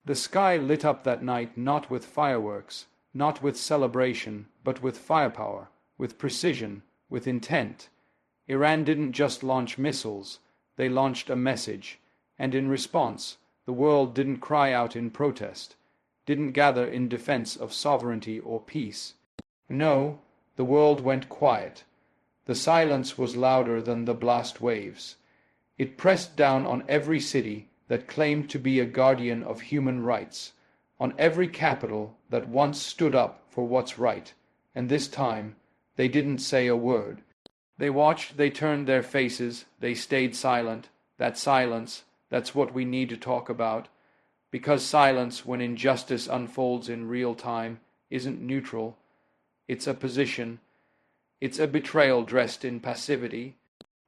The sky lit up that night not with fireworks, not with celebration, but with firepower, with precision, with intent. Iran didn't just launch missiles, they launched a message, and in response, the world didn't cry out in protest, didn't gather in defense of sovereignty or peace. No, the world went quiet. The silence was louder than the blast waves. It pressed down on every city that claimed to be a guardian of human rights, on every capital that once stood up for what's right, and this time they didn't say a word. They watched, they turned their faces, they stayed silent. That silence, that's what we need to talk about, because silence, when injustice unfolds in real time, isn't neutral. It's a position. It's a betrayal dressed in passivity.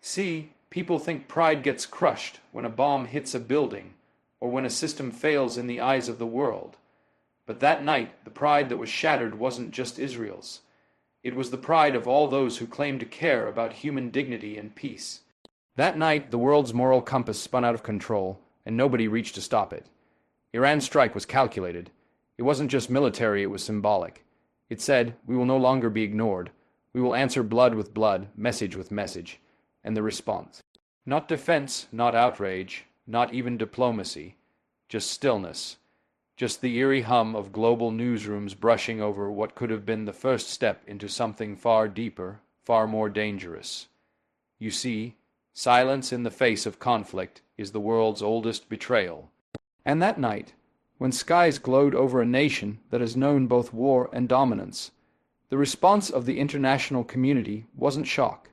See, people think pride gets crushed when a bomb hits a building, or when a system fails in the eyes of the world. But that night, the pride that was shattered wasn't just Israel's. It was the pride of all those who claimed to care about human dignity and peace. That night, the world's moral compass spun out of control, and nobody reached to stop it. Iran's strike was calculated. It wasn't just military, it was symbolic. It said, we will no longer be ignored. We will answer blood with blood, message with message. And the response. Not defense, not outrage, not even diplomacy. Just stillness. Just the eerie hum of global newsrooms brushing over what could have been the first step into something far deeper, far more dangerous. You see, silence in the face of conflict is the world's oldest betrayal. And that night, when skies glowed over a nation that has known both war and dominance, the response of the international community wasn't shock.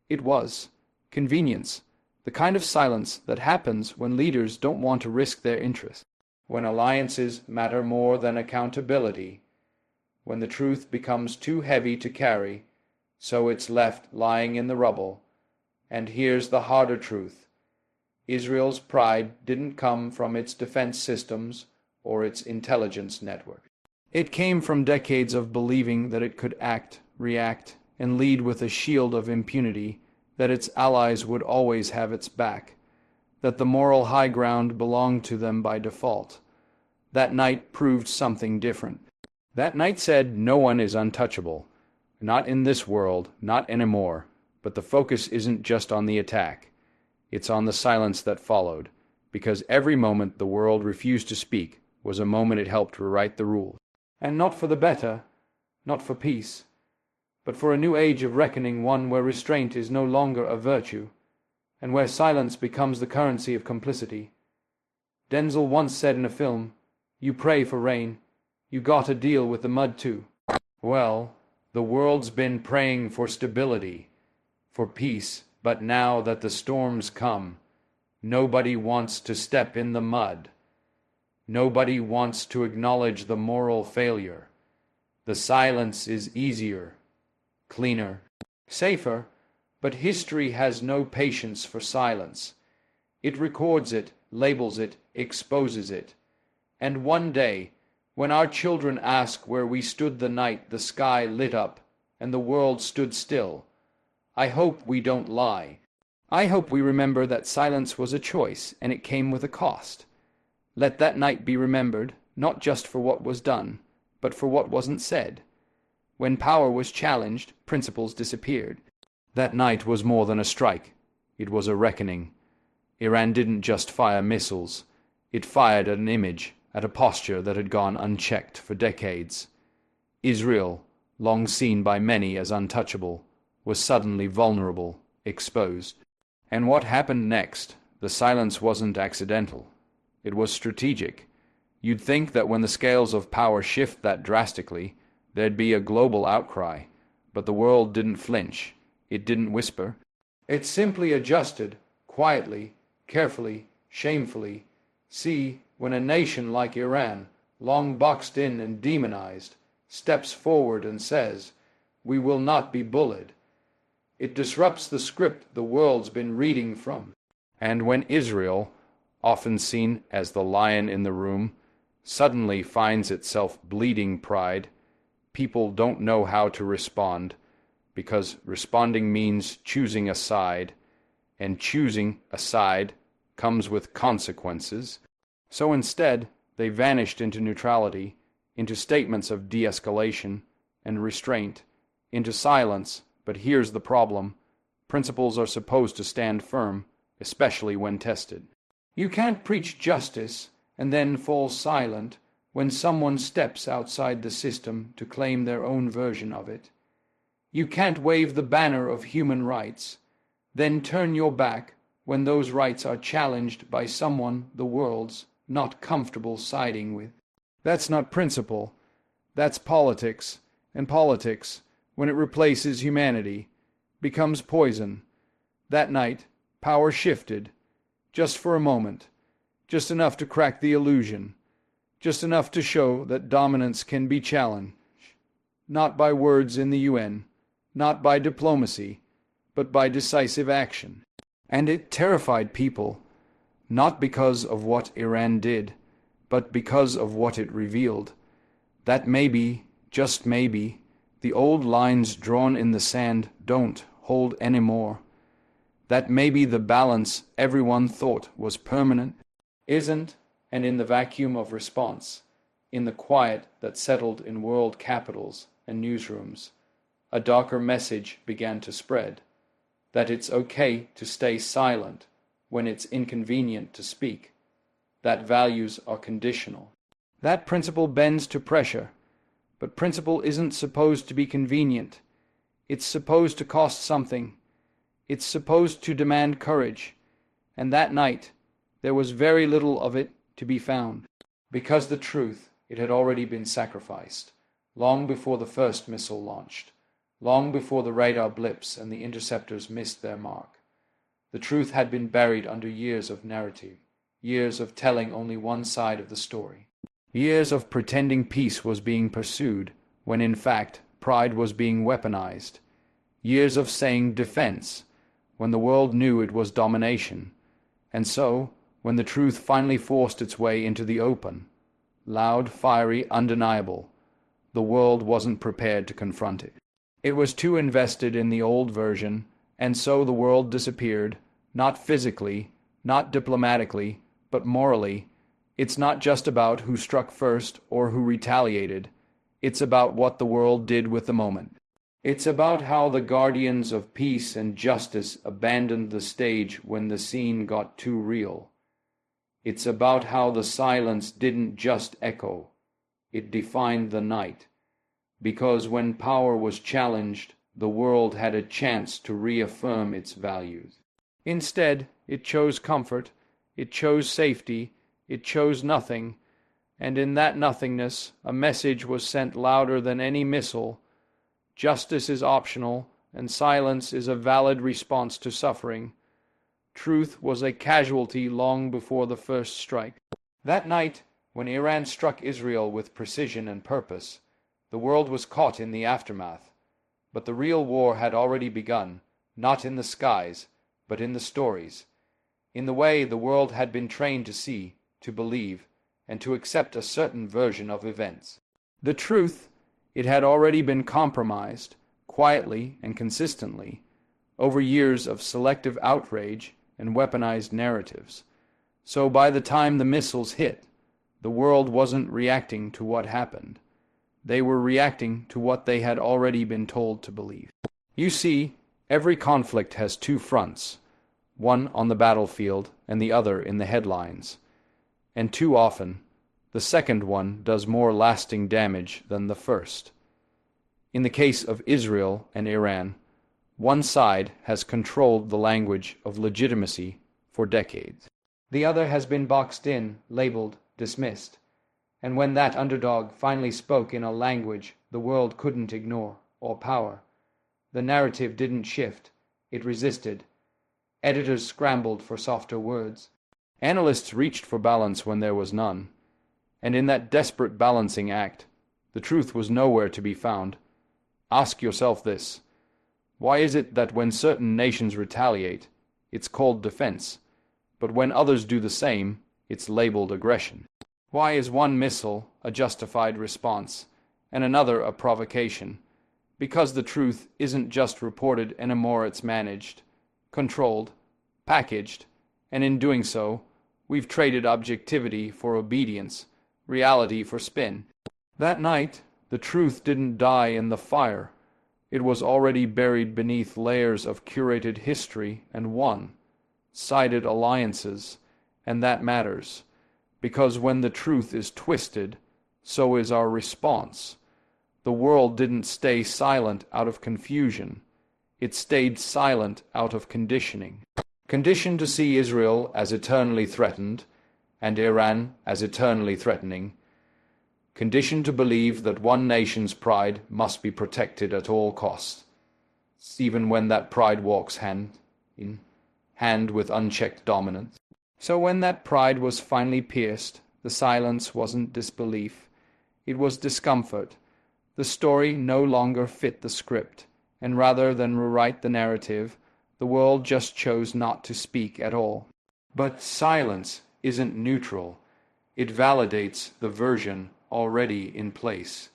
It was convenience, the kind of silence that happens when leaders don't want to risk their interests, when alliances matter more than accountability, when the truth becomes too heavy to carry, so it's left lying in the rubble. And here's the harder truth. Israel's pride didn't come from its defense systems or its intelligence network. It came from decades of believing that it could act, react, and lead with a shield of impunity, that its allies would always have its back, that the moral high ground belonged to them by default. That night proved something different. That night said no one is untouchable. Not in this world, not anymore. But the focus isn't just on the attack. It's on the silence that followed, because every moment the world refused to speak was a moment it helped rewrite the rules. And not for the better, not for peace, but for a new age of reckoning, one where restraint is no longer a virtue, and where silence becomes the currency of complicity. Denzel once said in a film, "You pray for rain, you gotta deal with the mud too." Well, the world's been praying for stability, for peace, but now that the storms come, nobody wants to step in the mud. Nobody wants to acknowledge the moral failure. The silence is easier, cleaner, safer, but history has no patience for silence. It records it, labels it, exposes it. And one day, when our children ask where we stood the night the sky lit up and the world stood still, I hope we don't lie. I hope we remember that silence was a choice and it came with a cost. Let that night be remembered, not just for what was done, but for what wasn't said. When power was challenged, principles disappeared. That night was more than a strike. It was a reckoning. Iran didn't just fire missiles. It fired at an image, at a posture that had gone unchecked for decades. Israel, long seen by many as untouchable, was suddenly vulnerable, exposed. And what happened next? The silence wasn't accidental. It was strategic. You'd think that when the scales of power shift that drastically, there'd be a global outcry. But the world didn't flinch. It didn't whisper. It simply adjusted, quietly, carefully, shamefully. See, when a nation like Iran, long boxed in and demonized, steps forward and says, "We will not be bullied," it disrupts the script the world's been reading from. And when Israel, often seen as the lion in the room, suddenly finds itself bleeding pride, people don't know how to respond, because responding means choosing a side, and choosing a side comes with consequences. So instead, They vanished into neutrality, into statements of de-escalation and restraint, into silence. But here's the problem. Principles are supposed to stand firm, especially when tested. You can't preach justice and then fall silent when someone steps outside the system to claim their own version of it. You can't wave the banner of human rights, then turn your back when those rights are challenged by someone the world's not comfortable siding with. That's not principle. That's politics. And politics, when it replaces humanity, becomes poison. That night, power shifted, just for a moment, just enough to crack the illusion, just enough to show that dominance can be challenged, not by words in the UN, not by diplomacy, but by decisive action. And it terrified people, not because of what Iran did, but because of what it revealed. That maybe, just maybe, the old lines drawn in the sand don't hold anymore. That maybe the balance everyone thought was permanent isn't, and in the vacuum of response, in the quiet that settled in world capitals and newsrooms, a darker message began to spread, that it's okay to stay silent when it's inconvenient to speak, that values are conditional. That principle bends to pressure, but principle isn't supposed to be convenient. It's supposed to cost something. It's supposed to demand courage, and that night there was very little of it to be found, because the truth, it had already been sacrificed, long before the first missile launched, long before the radar blips and the interceptors missed their mark. The truth had been buried under years of narrative, years of telling only one side of the story, years of pretending peace was being pursued, when in fact pride was being weaponized, years of saying defense, when the world knew it was domination. And so, when the truth finally forced its way into the open, loud, fiery, undeniable, the world wasn't prepared to confront it. It was too invested in the old version, and so the world disappeared, not physically, not diplomatically, but morally. It's not just about who struck first or who retaliated. It's about what the world did with the moment. It's about how the guardians of peace and justice abandoned the stage when the scene got too real. It's about how the silence didn't just echo, it defined the night. Because when power was challenged, the world had a chance to reaffirm its values. Instead, it chose comfort, it chose safety, it chose nothing, and in that nothingness a message was sent louder than any missile. Justice is optional, and silence is a valid response to suffering. Truth was a casualty long before the first strike. That night, when Iran struck Israel with precision and purpose, the world was caught in the aftermath. But the real war had already begun, not in the skies, but in the stories, in the way the world had been trained to see, to believe, and to accept a certain version of events. The truth, it had already been compromised, quietly and consistently, over years of selective outrage and weaponized narratives. So by the time the missiles hit, the world wasn't reacting to what happened. They were reacting to what they had already been told to believe. You see, every conflict has two fronts, one on the battlefield and the other in the headlines. And too often, the second one does more lasting damage than the first. In the case of Israel and Iran, one side has controlled the language of legitimacy for decades. The other has been boxed in, labeled, dismissed. And when that underdog finally spoke in a language the world couldn't ignore or power, the narrative didn't shift, it resisted. Editors scrambled for softer words. Analysts reached for balance when there was none. And in that desperate balancing act, the truth was nowhere to be found. Ask yourself this: why is it that when certain nations retaliate, it's called defense, but when others do the same, it's labeled aggression? Why is one missile a justified response and another a provocation? Because the truth isn't just reported anymore, it's managed, controlled, packaged, and in doing so, we've traded objectivity for obedience, reality for spin. That night, the truth didn't die in the fire. It was already buried beneath layers of curated history and one-sided alliances, and that matters, because when the truth is twisted, so is our response. The world didn't stay silent out of confusion. It stayed silent out of conditioning. Conditioned to see Israel as eternally threatened, and Iran as eternally threatening. Conditioned to believe that one nation's pride must be protected at all costs, even when that pride walks hand in hand with unchecked dominance. So when that pride was finally pierced, the silence wasn't disbelief, it was discomfort. The story no longer fit the script, and rather than rewrite the narrative, the world just chose not to speak at all. But silence isn't neutral. It validates the version already in place.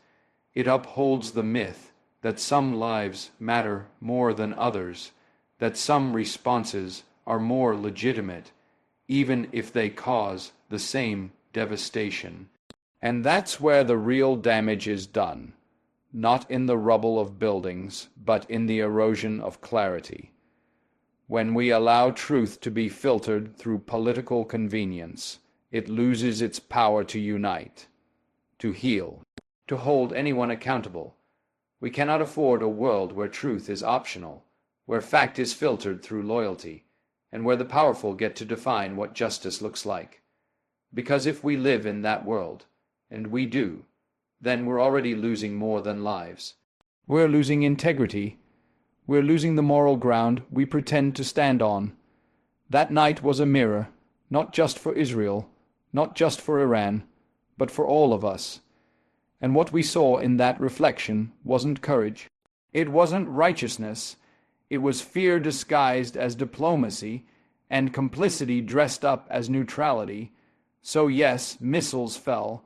It upholds the myth that some lives matter more than others, that some responses are more legitimate, even if they cause the same devastation. And that's where the real damage is done, not in the rubble of buildings, but in the erosion of clarity. When we allow truth to be filtered through political convenience, it loses its power to unite, to heal, to hold anyone accountable. We cannot afford a world where truth is optional, where fact is filtered through loyalty, and where the powerful get to define what justice looks like. Because if we live in that world, and we do, then we're already losing more than lives. We're losing integrity. We're losing the moral ground we pretend to stand on. That night was a mirror, not just for Israel, not just for Iran, but for all of us. And what we saw in that reflection wasn't courage. It wasn't righteousness. It was fear disguised as diplomacy, and complicity dressed up as neutrality. So yes, missiles fell,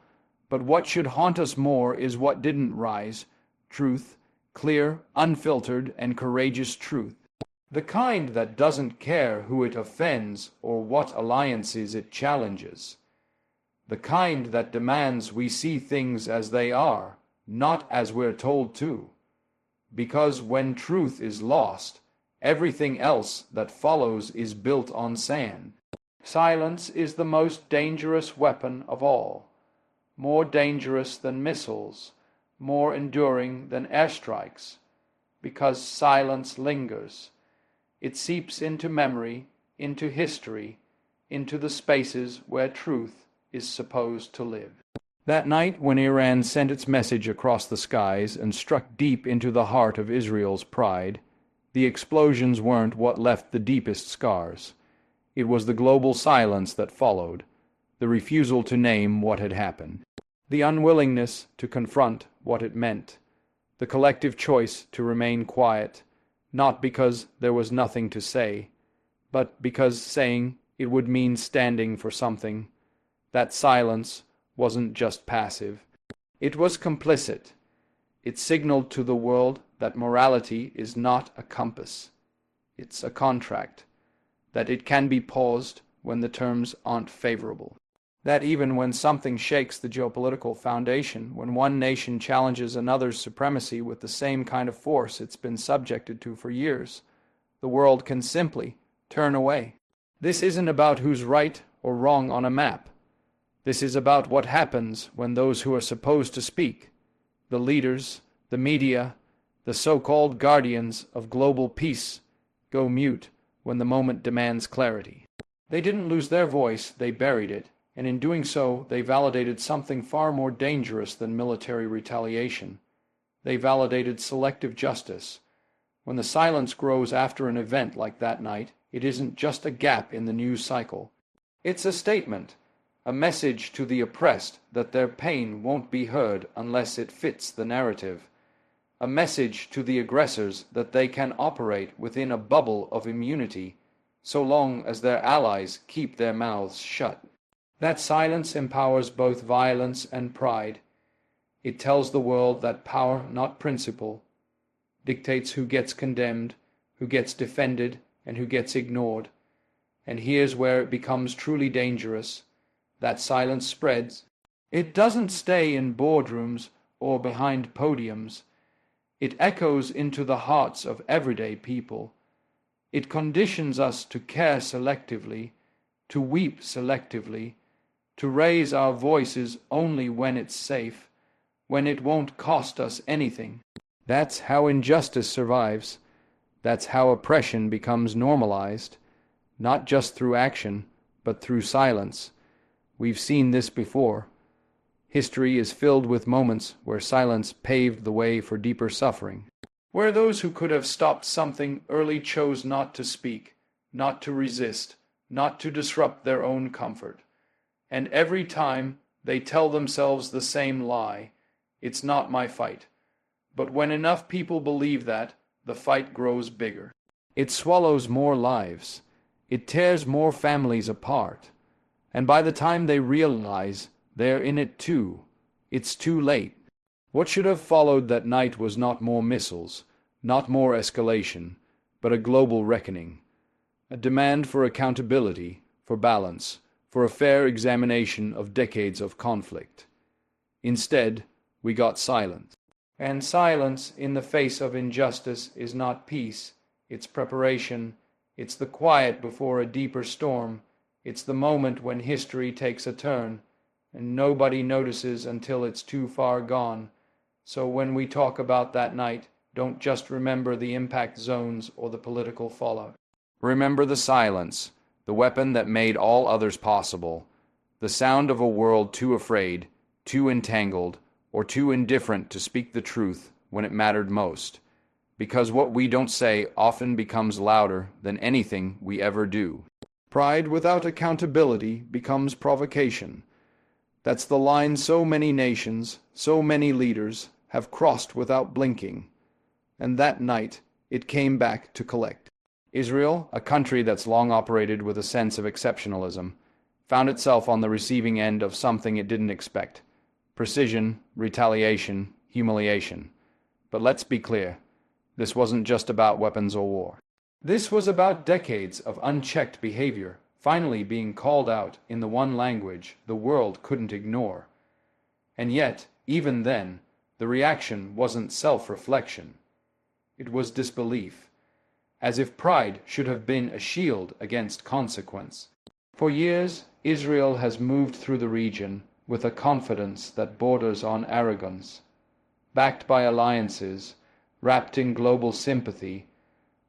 but what should haunt us more is what didn't rise: truth, clear, unfiltered, and courageous truth. The kind that doesn't care who it offends or what alliances it challenges. The kind that demands we see things as they are, not as we're told to. Because when truth is lost, everything else that follows is built on sand. Silence is the most dangerous weapon of all, more dangerous than missiles, more enduring than airstrikes, because silence lingers. It seeps into memory, into history, into the spaces where truth is supposed to live. That night, when Iran sent its message across the skies and struck deep into the heart of Israel's pride, the explosions weren't what left the deepest scars. It was the global silence that followed, the refusal to name what had happened, the unwillingness to confront what it meant, the collective choice to remain quiet, not because there was nothing to say, but because saying it would mean standing for something. That silence wasn't just passive. It was complicit. It signaled to the world that morality is not a compass. It's a contract, that it can be paused when the terms aren't favorable. That even when something shakes the geopolitical foundation, when one nation challenges another's supremacy with the same kind of force it's been subjected to for years, the world can simply turn away. This isn't about who's right or wrong on a map. This is about what happens when those who are supposed to speak, the leaders, the media, the so-called guardians of global peace, go mute when the moment demands clarity. They didn't lose their voice, they buried it. And in doing so, they validated something far more dangerous than military retaliation. They validated selective justice. When the silence grows after an event like that night, it isn't just a gap in the news cycle. It's a statement, a message to the oppressed that their pain won't be heard unless it fits the narrative. A message to the aggressors that they can operate within a bubble of immunity, so long as their allies keep their mouths shut. That silence empowers both violence and pride. It tells the world that power, not principle, dictates who gets condemned, who gets defended, and who gets ignored. And here's where it becomes truly dangerous. That silence spreads. It doesn't stay in boardrooms or behind podiums. It echoes into the hearts of everyday people. It conditions us to care selectively, to weep selectively, to raise our voices only when it's safe, when it won't cost us anything. That's how injustice survives. That's how oppression becomes normalized, not just through action, but through silence. We've seen this before. History is filled with moments where silence paved the way for deeper suffering, where those who could have stopped something early chose not to speak, not to resist, not to disrupt their own comfort. And every time they tell themselves the same lie, it's not my fight. But when enough people believe that, the fight grows bigger. It swallows more lives. It tears more families apart. And by the time they realize they're in it too, it's too late. What should have followed that night was not more missiles, not more escalation, but a global reckoning. A demand for accountability, for balance, for a fair examination of decades of conflict. Instead, we got silence. And silence in the face of injustice is not peace, it's preparation, it's the quiet before a deeper storm, it's the moment when history takes a turn, and nobody notices until it's too far gone. So when we talk about that night, don't just remember the impact zones or the political fallout. Remember the silence, the weapon that made all others possible, the sound of a world too afraid, too entangled, or too indifferent to speak the truth when it mattered most, because what we don't say often becomes louder than anything we ever do. Pride without accountability becomes provocation. That's the line so many nations, so many leaders have crossed without blinking. And that night, it came back to collect. Israel, a country that's long operated with a sense of exceptionalism, found itself on the receiving end of something it didn't expect. Precision, retaliation, humiliation. But let's be clear, this wasn't just about weapons or war. This was about decades of unchecked behavior finally being called out in the one language the world couldn't ignore. And yet, even then, the reaction wasn't self-reflection. It was disbelief, as if pride should have been a shield against consequence. For years, Israel has moved through the region with a confidence that borders on arrogance, backed by alliances, wrapped in global sympathy,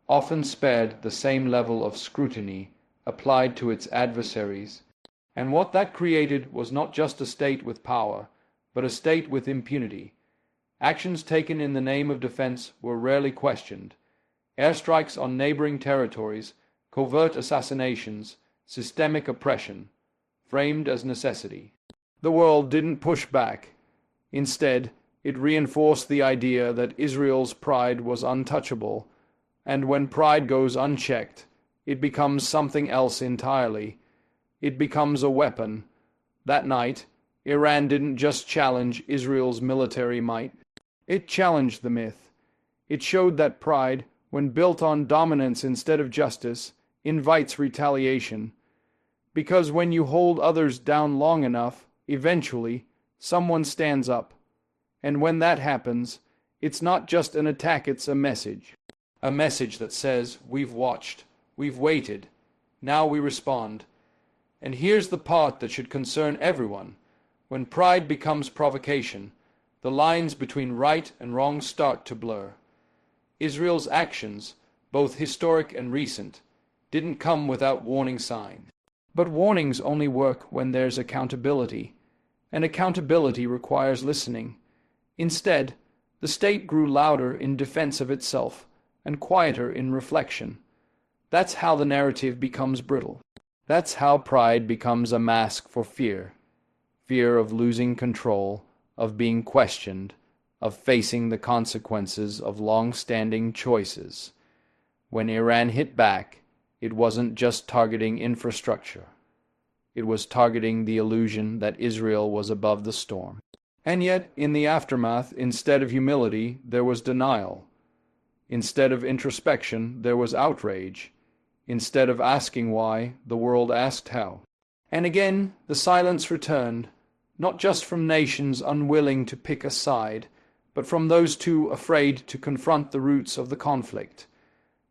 often spared the same level of scrutiny applied to its adversaries. And what that created was not just a state with power, but a state with impunity. Actions taken in the name of defense were rarely questioned. Airstrikes on neighboring territories, covert assassinations, systemic oppression, framed as necessity. The world didn't push back. Instead, it reinforced the idea that Israel's pride was untouchable, and when pride goes unchecked, it becomes something else entirely. It becomes a weapon. That night, Iran didn't just challenge Israel's military might. It challenged the myth. It showed that pride, when built on dominance instead of justice, invites retaliation. Because when you hold others down long enough, eventually, someone stands up. And when that happens, it's not just an attack, it's a message. A message that says, we've watched, we've waited, now we respond. And here's the part that should concern everyone. When pride becomes provocation, the lines between right and wrong start to blur. Israel's actions, both historic and recent, didn't come without warning signs. But warnings only work when there's accountability, and accountability requires listening. Instead, the state grew louder in defense of itself and quieter in reflection. That's how the narrative becomes brittle. That's how pride becomes a mask for fear. Fear of losing control, of being questioned, of facing the consequences of long-standing choices. When Iran hit back, it wasn't just targeting infrastructure. It was targeting the illusion that Israel was above the storm. And yet, in the aftermath, instead of humility, there was denial. Instead of introspection, there was outrage. Instead of asking why, the world asked how. And again, the silence returned, not just from nations unwilling to pick a side, but from those too afraid to confront the roots of the conflict.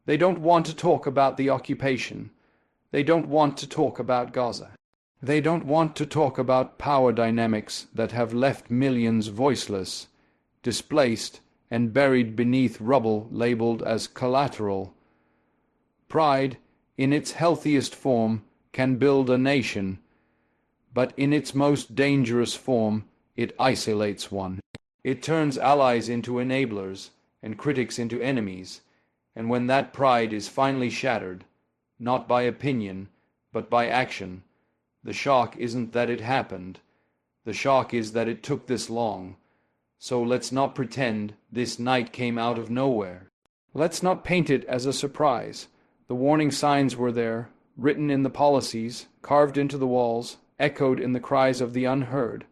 They don't want to talk about the occupation. They don't want to talk about Gaza. They don't want to talk about power dynamics that have left millions voiceless, displaced, and buried beneath rubble labeled as collateral. Pride, in its healthiest form, can build a nation, but in its most dangerous form, it isolates one. It turns allies into enablers and critics into enemies, and when that pride is finally shattered, not by opinion, but by action, the shock isn't that it happened. The shock is that it took this long. So let's not pretend this night came out of nowhere. Let's not paint it as a surprise. The warning signs were there, written in the policies, carved into the walls, echoed in the cries of the unheard.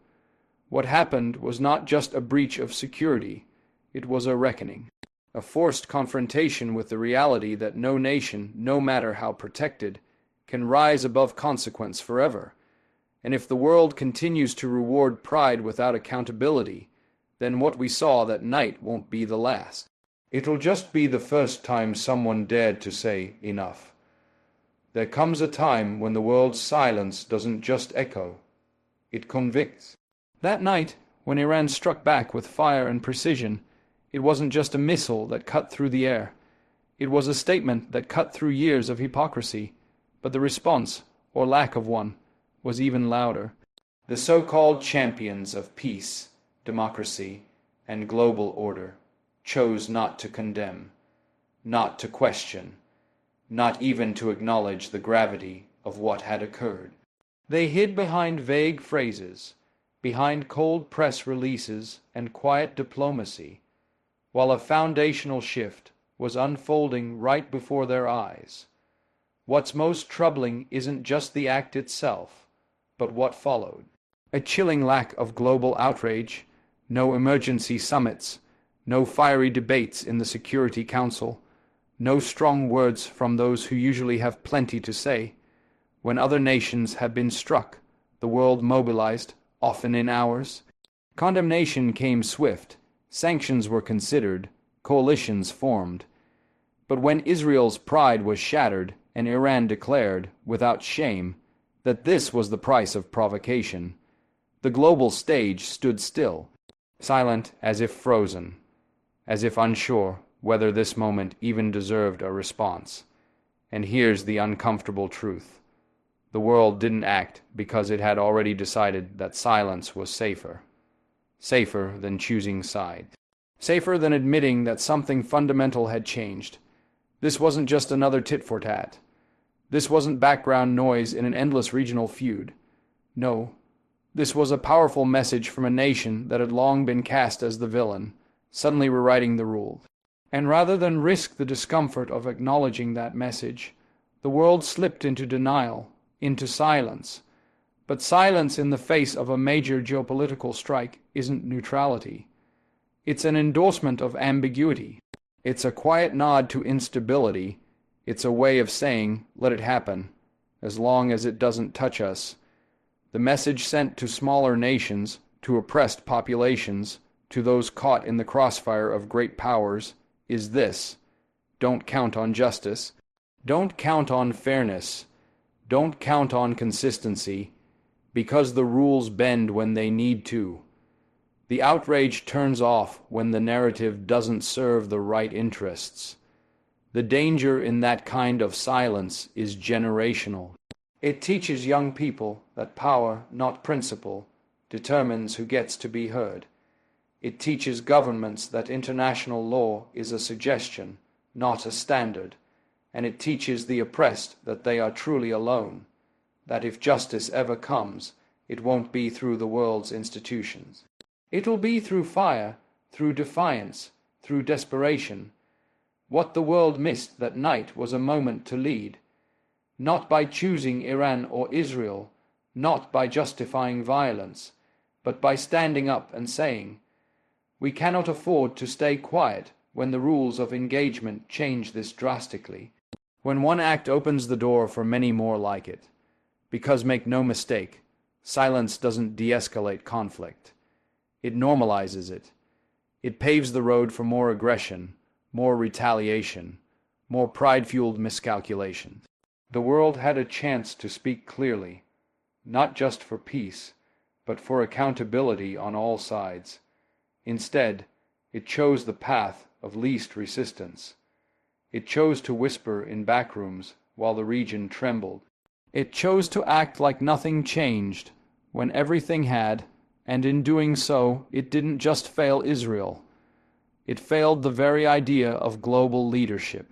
What happened was not just a breach of security. It was a reckoning. A forced confrontation with the reality that no nation, no matter how protected, can rise above consequence forever. And if the world continues to reward pride without accountability, then what we saw that night won't be the last. It'll just be the first time someone dared to say enough. There comes a time when the world's silence doesn't just echo, it convicts. That night, when Iran struck back with fire and precision, it wasn't just a missile that cut through the air. It was a statement that cut through years of hypocrisy, but the response, or lack of one, was even louder. The so-called champions of peace, democracy, and global order chose not to condemn, not to question, not even to acknowledge the gravity of what had occurred. They hid behind vague phrases, behind cold press releases and quiet diplomacy, while a foundational shift was unfolding right before their eyes. What's most troubling isn't just the act itself, but what followed. A chilling lack of global outrage, no emergency summits, no fiery debates in the Security Council, no strong words from those who usually have plenty to say. When other nations have been struck, the world mobilized, often in hours. Condemnation came swift, sanctions were considered, coalitions formed. But when Israel's pride was shattered and Iran declared, without shame, that this was the price of provocation, the global stage stood still, silent as if frozen, as if unsure whether this moment even deserved a response. And here's the uncomfortable truth. The world didn't act because it had already decided that silence was safer. Safer than choosing sides. Safer than admitting that something fundamental had changed. This wasn't just another tit-for-tat. This wasn't background noise in an endless regional feud. No, this was a powerful message from a nation that had long been cast as the villain, suddenly rewriting the rules. And rather than risk the discomfort of acknowledging that message, the world slipped into denial, into silence. But silence in the face of a major geopolitical strike isn't neutrality. It's an endorsement of ambiguity. It's a quiet nod to instability. It's a way of saying, let it happen, as long as it doesn't touch us. The message sent to smaller nations, to oppressed populations, to those caught in the crossfire of great powers, is this: don't count on justice. Don't count on fairness. Don't count on consistency, because the rules bend when they need to. The outrage turns off when the narrative doesn't serve the right interests. The danger in that kind of silence is generational. It teaches young people that power, not principle, determines who gets to be heard. It teaches governments that international law is a suggestion, not a standard. And it teaches the oppressed that they are truly alone, that if justice ever comes, it won't be through the world's institutions. It'll be through fire, through defiance, through desperation. What the world missed that night was a moment to lead, not by choosing Iran or Israel, not by justifying violence, but by standing up and saying, we cannot afford to stay quiet when the rules of engagement change this drastically, when one act opens the door for many more like it. Because make no mistake, Silence doesn't de-escalate conflict. It normalizes it. It paves the road for more aggression, more retaliation, more pride-fueled miscalculation. The world had a chance to speak clearly, not just for peace, but for accountability on all sides. Instead, it chose the path of least resistance. It chose to whisper in backrooms while the region trembled. It chose to act like nothing changed when everything had, and in doing so, it didn't just fail Israel. It failed the very idea of global leadership.